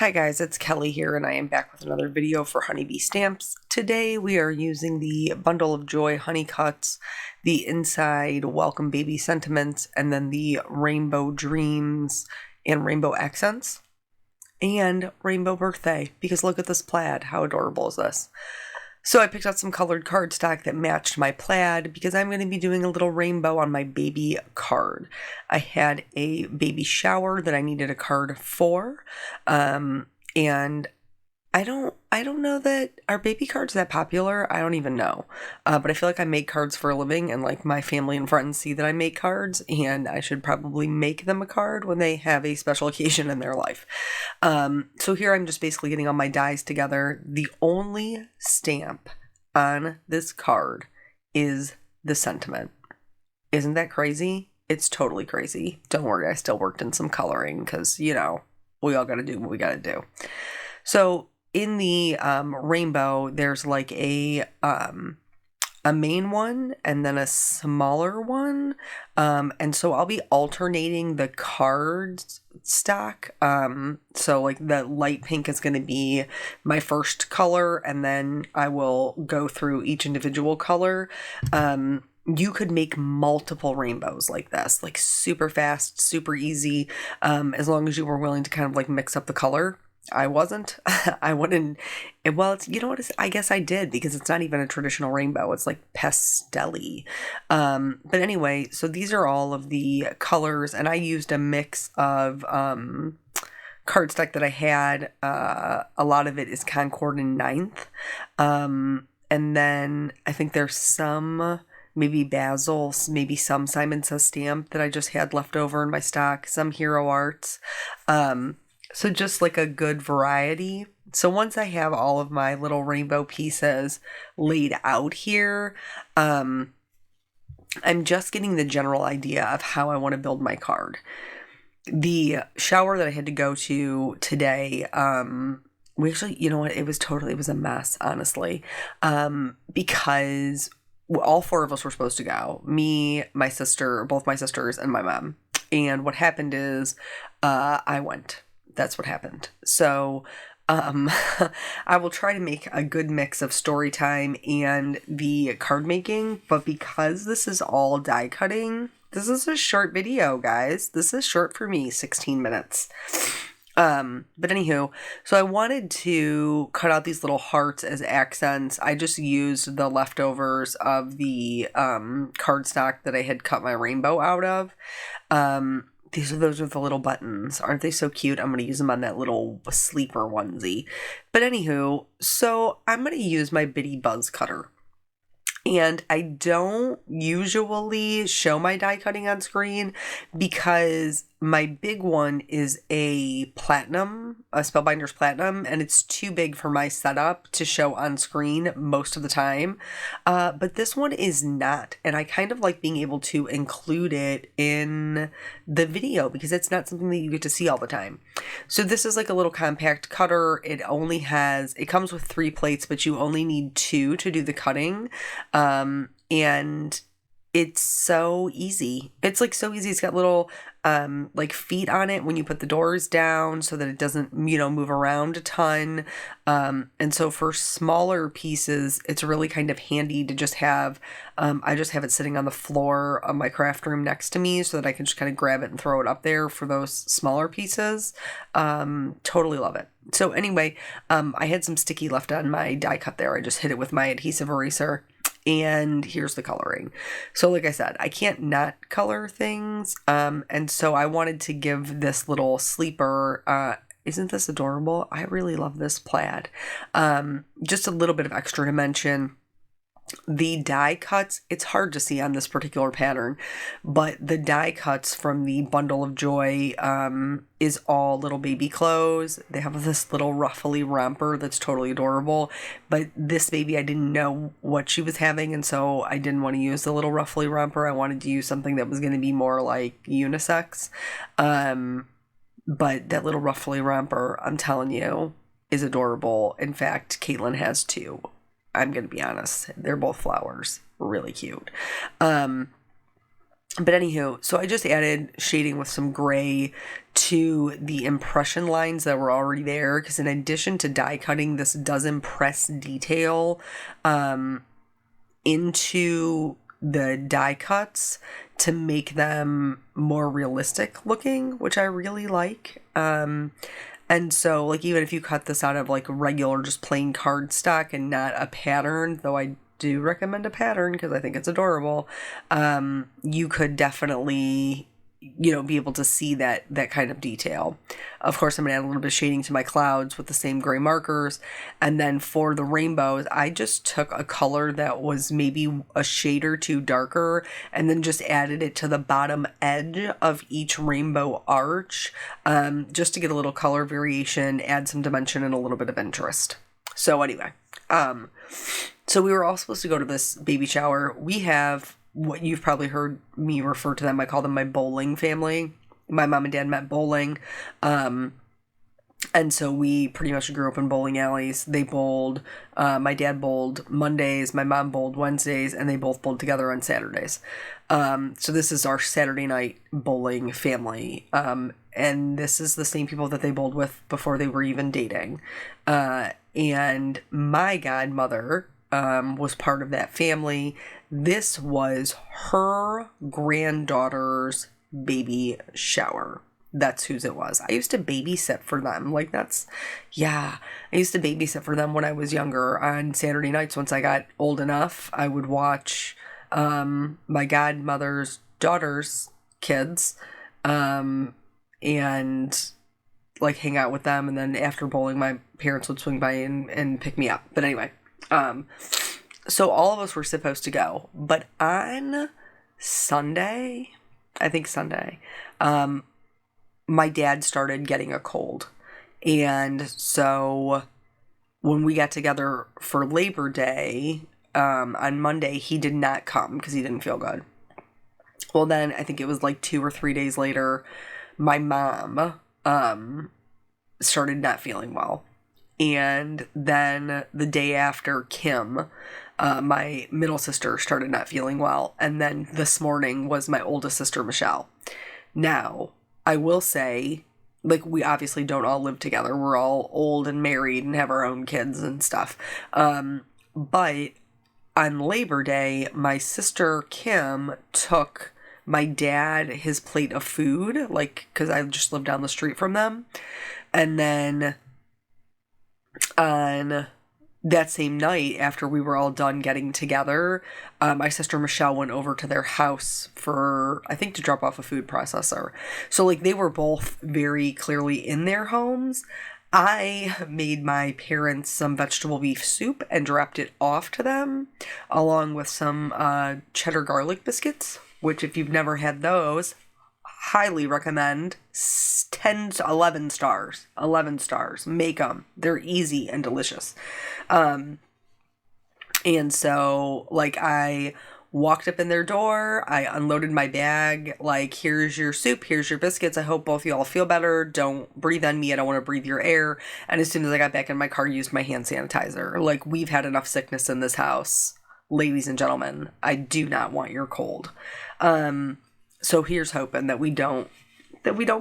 Hi guys, it's Kelly here and I am back with another video for Honeybee Stamps. Today we are using the Bundle of Joy Honey Cuts, the Inside Welcome Baby Sentiments, and then the Rainbow Dreams and Rainbow Accents, and Rainbow Birthday, because look at this plaid, how adorable is this? So I picked out some colored cardstock that matched my plaid because I'm going to be doing a little rainbow on my baby card. I had a baby shower that I needed a card for, and I don't know that are baby cards that popular. I don't even know, but I feel like I make cards for a living, and like my family and friends see that I make cards, and I should probably make them a card when they have a special occasion in their life. So here I'm just basically getting all my dies together. The only stamp on this card is the sentiment. Isn't that crazy? It's totally crazy. Don't worry, I still worked in some coloring because, you know, we all got to do what we got to do. So in the rainbow, there's like a main one and then a smaller one. And so I'll be alternating the cards stock. So like the light pink is going to be my first color, and then I will go through each individual color. You could make multiple rainbows like this, like super fast, super easy, as long as you were willing to kind of like mix up the color. I wasn't. I wouldn't. Well, it's, you know what? I guess I did, because it's not even a traditional rainbow. It's like pastel-y. But anyway, so these are all of the colors, and I used a mix of cardstock that I had. A lot of it is Concord and Ninth. And then I think there's some maybe Basil, maybe some Simon Says stamp that I just had left over in my stock, some Hero Arts. So just like a good variety. So once I have all of my little rainbow pieces laid out here, I'm just getting the general idea of how I want to build my card. The shower that I had to go to today, we actually, you know what, it was a mess, honestly, because all four of us were supposed to go. Me, my sister, both my sisters, and my mom. And what happened is, I went. That's what happened. So, I will try to make a good mix of story time and the card making, but because this is all die cutting, this is a short video, guys. This is short for me, 16 minutes. But anywho, so I wanted to cut out these little hearts as accents. I just used the leftovers of the cardstock that I had cut my rainbow out of. Those are the little buttons. Aren't they so cute? I'm going to use them on that little sleeper onesie. But anywho, so I'm going to use my Bitty Buzz cutter. And I don't usually show my die cutting on screen because my big one is a platinum, a Spellbinders Platinum, and it's too big for my setup to show on screen most of the time. But this one is not, and I kind of like being able to include it in the video because it's not something that you get to see all the time. So this is like a little compact cutter. It comes with 3 plates, but you only need 2 to do the cutting. And it's so easy. It's like so easy. It's got little like feet on it when you put the doors down so that it doesn't, move around a ton. And so for smaller pieces, it's really kind of handy to just have, I just have it sitting on the floor of my craft room next to me so that I can just kind of grab it and throw it up there for those smaller pieces. Totally love it. So anyway, I had some sticky left on my die cut there. I just hit it with my adhesive eraser. And here's the coloring. So like I said, I can't not color things. And so I wanted to give this little sleeper, isn't this adorable? I really love this plaid. Just a little bit of extra dimension. The die cuts, it's hard to see on this particular pattern, but the die cuts from the Bundle of Joy is all little baby clothes. They have this little ruffly romper that's totally adorable, but this baby, I didn't know what she was having, and so I didn't want to use the little ruffly romper. I wanted to use something that was going to be more like unisex. But that little ruffly romper, I'm telling you, is adorable. In fact, Caitlin has 2. I'm going to be honest. They're both flowers. Really cute. But anywho, so I just added shading with some gray to the impression lines that were already there, because in addition to die cutting, this does impress detail into the die cuts to make them more realistic looking, which I really like. And so, like, even if you cut this out of, like, regular, just plain cardstock and not a pattern, though I do recommend a pattern because I think it's adorable, you could definitely, be able to see that kind of detail. Of course, I'm going to add a little bit of shading to my clouds with the same gray markers. And then for the rainbows, I just took a color that was maybe a shade or two darker and then just added it to the bottom edge of each rainbow arch, just to get a little color variation, add some dimension and a little bit of interest. So anyway, so we were all supposed to go to this baby shower. We have what you've probably heard me refer to them. I call them my bowling family. My mom and dad met bowling. And so we pretty much grew up in bowling alleys. They bowled. My dad bowled Mondays. My mom bowled Wednesdays. And they both bowled together on Saturdays. So this is our Saturday night bowling family. And this is the same people that they bowled with before they were even dating. And my godmother was part of that family. This was her granddaughter's baby shower. That's whose it was. I used to babysit for them. I used to babysit for them when I was younger on Saturday nights. Once I got old enough, I would watch my godmother's daughter's kids and like hang out with them. And then after bowling, my parents would swing by and pick me up. But anyway, so all of us were supposed to go, but on Sunday, my dad started getting a cold. And so when we got together for Labor Day, on Monday, he did not come because he didn't feel good. Well, then I think it was like 2 or 3 days later, my mom, started not feeling well. And then the day after, Kim, my middle sister, started not feeling well. And then this morning was my oldest sister, Michelle. Now, I will say, like, we obviously don't all live together. We're all old and married and have our own kids and stuff. But on Labor Day, my sister, Kim, took my dad his plate of food, like, because I just lived down the street from them. And then on that same night, after we were all done getting together, my sister Michelle went over to their house for, I think, to drop off a food processor. So, like, they were both very clearly in their homes. I made my parents some vegetable beef soup and dropped it off to them, along with some cheddar garlic biscuits, which, if you've never had those, highly recommend. 10 to 11 stars. 11 stars. Make them. They're easy and delicious. And so, like, I walked up in their door. I unloaded my bag. Like, here's your soup. Here's your biscuits. I hope both of y'all feel better. Don't breathe on me. I don't want to breathe your air. And as soon as I got back in my car, used my hand sanitizer. Like, we've had enough sickness in this house. Ladies and gentlemen, I do not want your cold. So here's hoping that we don't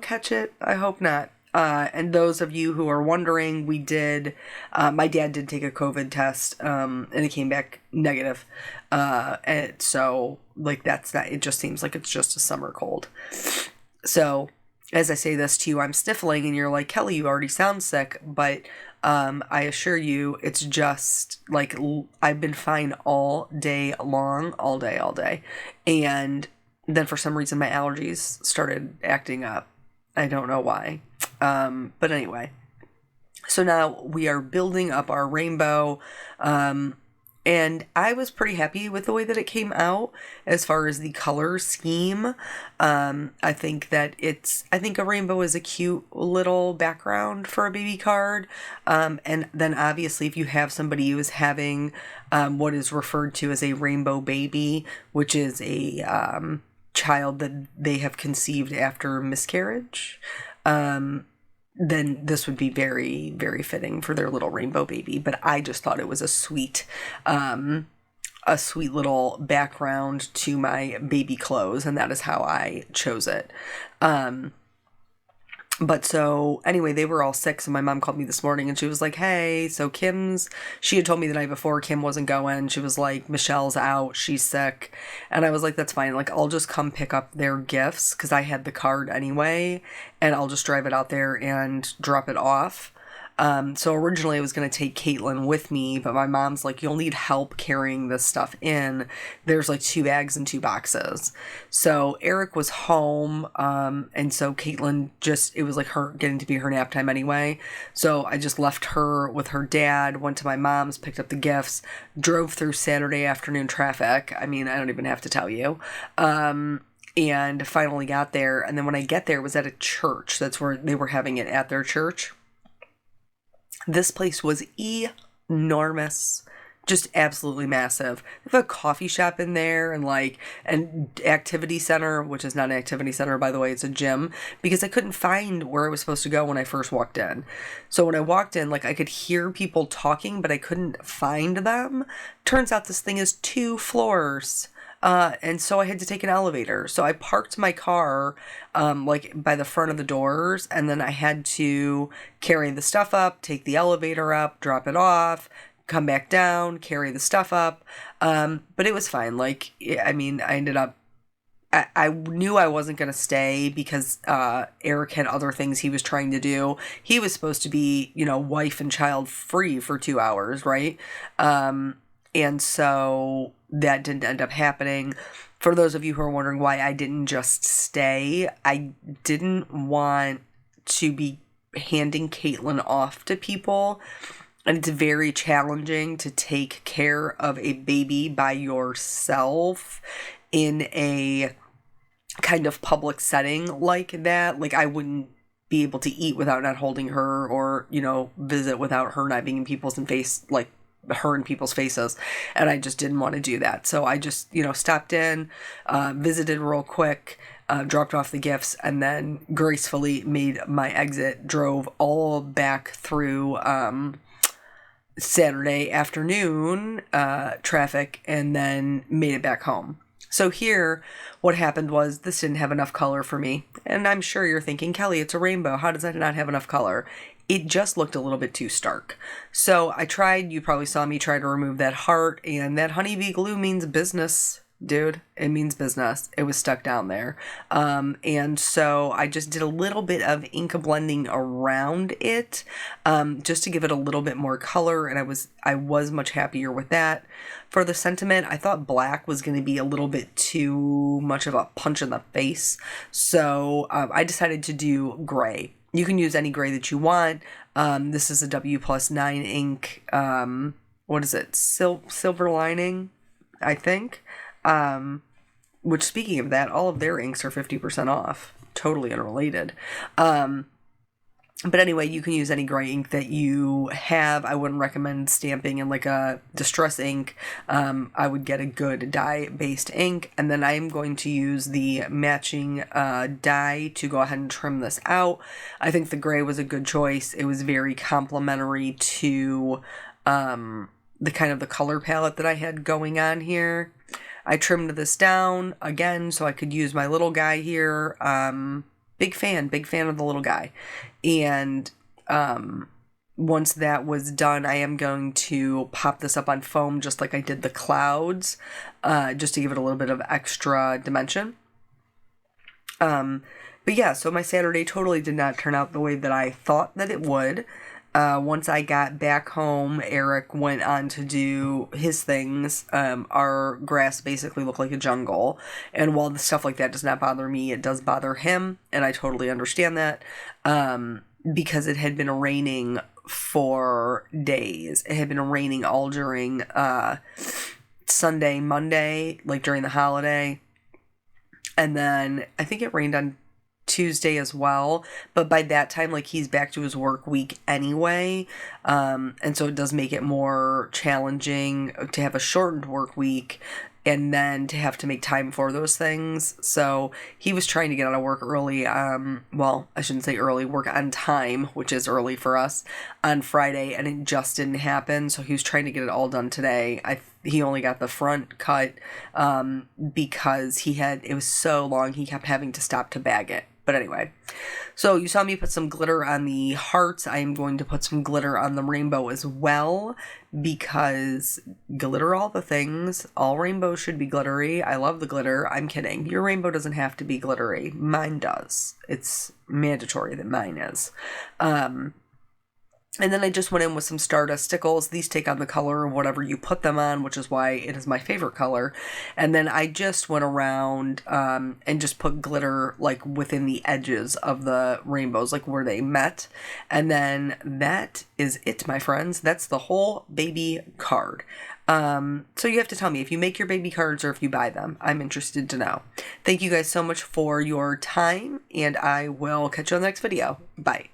catch it. I hope not. And those of you who are wondering, we did, my dad did take a COVID test, and it came back negative. And so, like, that's not, it just seems like it's just a summer cold. So, as I say this to you, I'm sniffling, and you're like, Kelly, you already sound sick, but, I assure you, it's just, like, I've been fine all day long, all day. And then for some reason, my allergies started acting up. I don't know why. But anyway, so now we are building up our rainbow. And I was pretty happy with the way that it came out as far as the color scheme. I think a rainbow is a cute little background for a baby card. And then obviously if you have somebody who is having, what is referred to as a rainbow baby, which is a, child that they have conceived after miscarriage, then this would be very, very fitting for their little rainbow baby. But I just thought it was a sweet little background to my baby clothes, and that is how I chose it. But so anyway, they were all sick. So my mom called me this morning and she was like, hey, so she had told me the night before Kim wasn't going. She was like, Michelle's out. She's sick. And I was like, that's fine. Like, I'll just come pick up their gifts because I had the card anyway. And I'll just drive it out there and drop it off. So originally I was going to take Caitlin with me, but my mom's like, you'll need help carrying this stuff in. There's like 2 bags and 2 boxes. So Eric was home, and so Caitlin it was like her getting to be her nap time anyway. So I just left her with her dad, went to my mom's, picked up the gifts, drove through Saturday afternoon traffic. I mean, I don't even have to tell you. And finally got there. And then when I get there, it was at a church. That's where they were having it, at their church. This place was enormous, just absolutely massive. They have a coffee shop in there and like an activity center, which is not an activity center, by the way, it's a gym, because I couldn't find where I was supposed to go when I first walked in. So when I walked in, like I could hear people talking, but I couldn't find them. Turns out this thing is 2 floors. And so I had to take an elevator. So I parked my car, like by the front of the doors, and then I had to carry the stuff up, take the elevator up, drop it off, come back down, carry the stuff up. But it was fine. Like, I mean, I ended up, I knew I wasn't going to stay because, Eric had other things he was trying to do. He was supposed to be, wife and child free for 2 hours, right? And so that didn't end up happening. For those of you who are wondering why I didn't just stay, I didn't want to be handing Caitlin off to people. And it's very challenging to take care of a baby by yourself in a kind of public setting like that. Like, I wouldn't be able to eat without not holding her, or, visit without her not being in people's face, like, her in people's faces, and I just didn't want to do that. So I just, stopped in, visited real quick, dropped off the gifts, and then gracefully made my exit, drove all back through Saturday afternoon traffic, and then made it back home. So here, what happened was this didn't have enough color for me. And I'm sure you're thinking, Kelly, it's a rainbow. How does that not have enough color? It just looked a little bit too stark. So I tried, you probably saw me try to remove that heart, and that honeybee glue means business, dude. It means business. It was stuck down there. And so I just did a little bit of ink blending around it, just to give it a little bit more color, and I was much happier with that. For the sentiment, I thought black was going to be a little bit too much of a punch in the face, so I decided to do gray. You can use any gray that you want. This is a W+9 ink. What is it? Silver lining, I think. Which, speaking of that, all of their inks are 50% off. Totally unrelated. But anyway, you can use any gray ink that you have. I wouldn't recommend stamping in like a distress ink. I would get a good dye-based ink, and then I am going to use the matching dye to go ahead and trim this out. I think the gray was a good choice. It was very complementary to the kind of the color palette that I had going on here. I trimmed this down again so I could use my little guy here. Big fan of the little guy. And once that was done, I am going to pop this up on foam just like I did the clouds, just to give it a little bit of extra dimension. But yeah, so my Saturday totally did not turn out the way that I thought that it would. Once I got back home, Eric went on to do his things. Our grass basically looked like a jungle. And while the stuff like that does not bother me, it does bother him. And I totally understand that. Because it had been raining for days. It had been raining all during Sunday, Monday, like during the holiday. And then I think it rained on Tuesday as well, but by that time, like, he's back to his work week anyway, and so it does make it more challenging to have a shortened work week and then to have to make time for those things. So he was trying to get out of work early, well, I shouldn't say early, work on time, which is early for us, on Friday, and it just didn't happen, so he was trying to get it all done today. He only got the front cut because it was so long, he kept having to stop to bag it. But anyway, so you saw me put some glitter on the hearts. I am going to put some glitter on the rainbow as well, because glitter all the things. All rainbows should be glittery. I love the glitter. I'm kidding. Your rainbow doesn't have to be glittery. Mine does. It's mandatory that mine is. And then I just went in with some Stardust stickles. These take on the color of whatever you put them on, which is why it is my favorite color. And then I just went around and just put glitter like within the edges of the rainbows, like where they met. And then that is it, my friends. That's the whole baby card. So you have to tell me if you make your baby cards or if you buy them. I'm interested to know. Thank you guys so much for your time, and I will catch you on the next video. Bye.